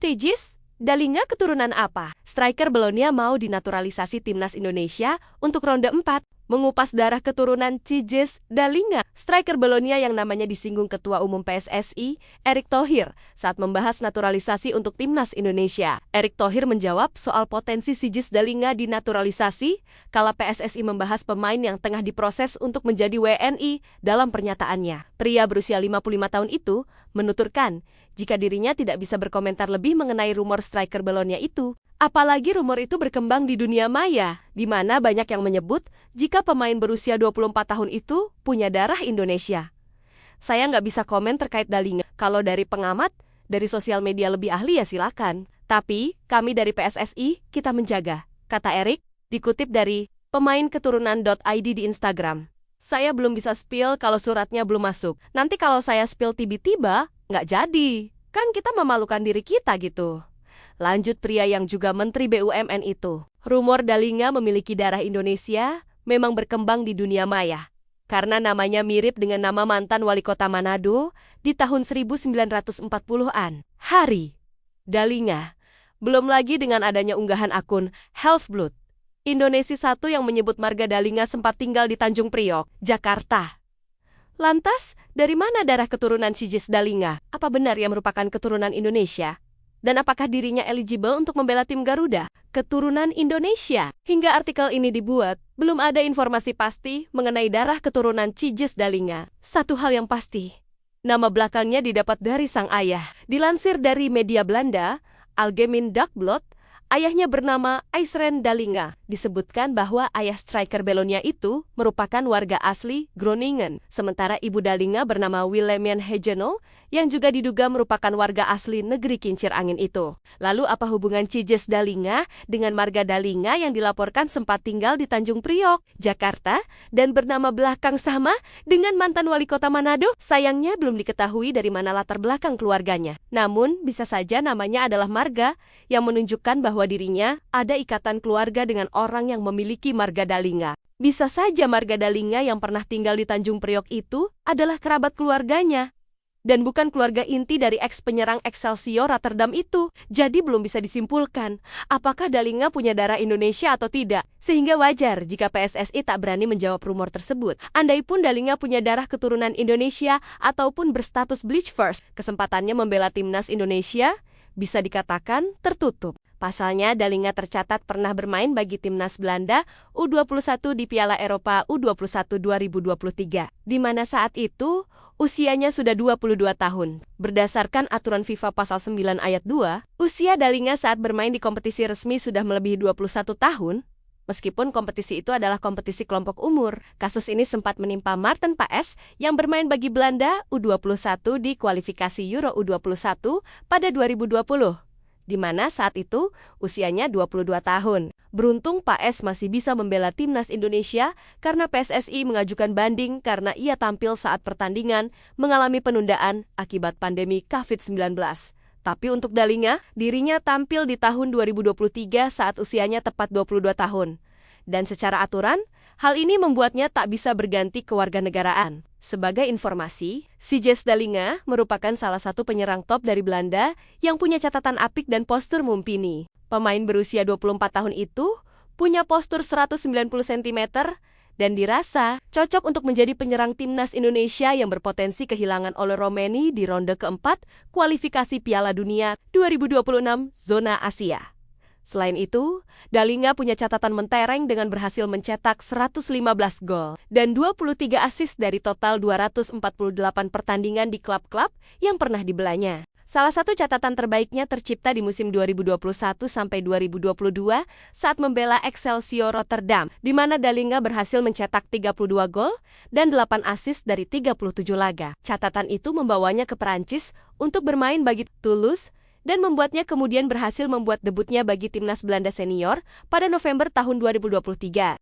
Cijis Dalinga keturunan apa? Striker Belonia mau dinaturalisasi timnas Indonesia untuk ronde 4. Mengupas darah keturunan Cijis Dalinga. Striker Belonia yang namanya disinggung Ketua Umum PSSI, Erick Thohir, saat membahas naturalisasi untuk timnas Indonesia. Erick Thohir menjawab soal potensi Cijis Dalinga dinaturalisasi kala PSSI membahas pemain yang tengah diproses untuk menjadi WNI dalam pernyataannya. Pria berusia 55 tahun itu menuturkan jika dirinya tidak bisa berkomentar lebih mengenai rumor striker Belonia itu. Apalagi rumor itu berkembang di dunia maya, di mana banyak yang menyebut jika pemain berusia 24 tahun itu punya darah Indonesia. Saya nggak bisa komen terkait Dalinga. Kalau dari pengamat, dari sosial media lebih ahli ya silakan. Tapi, kami dari PSSI, kita menjaga, kata Erick, dikutip dari pemainketurunan.id di Instagram. Saya belum bisa spill kalau suratnya belum masuk. Nanti kalau saya spill tiba-tiba, nggak jadi. Kan kita memalukan diri kita gitu. Lanjut pria yang juga Menteri BUMN itu. Rumor Dalinga memiliki darah Indonesia memang berkembang di dunia maya. Karena namanya mirip dengan nama mantan wali kota Manado di tahun 1940-an. Hari Dalinga. Belum lagi dengan adanya unggahan akun Healthblood Indonesia 1 yang menyebut marga Dalinga sempat tinggal di Tanjung Priok, Jakarta. Lantas, dari mana darah keturunan Cijis Dalinga? Apa benar ia merupakan keturunan Indonesia? Dan apakah dirinya eligible untuk membela tim Garuda? Keturunan Indonesia. Hingga artikel ini dibuat, belum ada informasi pasti mengenai darah keturunan Cijis Dalinga. Satu hal yang pasti, nama belakangnya didapat dari sang ayah. Dilansir dari media Belanda, Algemeen Dagblad, ayahnya bernama Aisren Dalinga. Disebutkan bahwa ayah striker Belonia itu merupakan warga asli Groningen. Sementara ibu Dalinga bernama Willemien Hegeno, yang juga diduga merupakan warga asli negeri kincir angin itu. Lalu apa hubungan Cijis Dalinga dengan marga Dalinga yang dilaporkan sempat tinggal di Tanjung Priok, Jakarta, dan bernama belakang sama dengan mantan wali kota Manado? Sayangnya belum diketahui dari mana latar belakang keluarganya. Namun, bisa saja namanya adalah marga yang menunjukkan bahwa dirinya ada ikatan keluarga dengan orang yang memiliki marga Dalinga. Bisa saja marga Dalinga yang pernah tinggal di Tanjung Priok itu adalah kerabat keluarganya. Dan bukan keluarga inti dari ex-penyerang Excelsior Rotterdam itu. Jadi belum bisa disimpulkan apakah Dalinga punya darah Indonesia atau tidak. Sehingga wajar jika PSSI tak berani menjawab rumor tersebut. Andaipun Dalinga punya darah keturunan Indonesia ataupun berstatus bleach first, kesempatannya membela timnas Indonesia bisa dikatakan tertutup. Pasalnya, Dalinga tercatat pernah bermain bagi timnas Belanda U21 di Piala Eropa U21 2023, di mana saat itu usianya sudah 22 tahun. Berdasarkan aturan FIFA pasal 9 ayat 2, usia Dalinga saat bermain di kompetisi resmi sudah melebihi 21 tahun, meskipun kompetisi itu adalah kompetisi kelompok umur. Kasus ini sempat menimpa Maarten Paes yang bermain bagi Belanda U21 di kualifikasi Euro U21 pada 2020. Di mana saat itu usianya 22 tahun. Beruntung Paes masih bisa membela timnas Indonesia karena PSSI mengajukan banding karena ia tampil saat pertandingan mengalami penundaan akibat pandemi COVID-19. Tapi untuk Dalinga, dirinya tampil di tahun 2023 saat usianya tepat 22 tahun. Dan secara aturan, hal ini membuatnya tak bisa berganti kewarganegaraan. Sebagai informasi, Cijis Dalinga merupakan salah satu penyerang top dari Belanda yang punya catatan apik dan postur mumpuni. Pemain berusia 24 tahun itu punya postur 190 cm dan dirasa cocok untuk menjadi penyerang timnas Indonesia yang berpotensi kehilangan oleh Romania di ronde keempat kualifikasi Piala Dunia 2026 zona Asia. Selain itu, Dalinga punya catatan mentereng dengan berhasil mencetak 115 gol dan 23 assist dari total 248 pertandingan di klub-klub yang pernah dibelanya. Salah satu catatan terbaiknya tercipta di musim 2021 sampai 2022 saat membela Excelsior Rotterdam, di mana Dalinga berhasil mencetak 32 gol dan 8 assist dari 37 laga. Catatan itu membawanya ke Perancis untuk bermain bagi Toulouse dan membuatnya kemudian berhasil membuat debutnya bagi timnas Belanda senior pada November tahun 2023.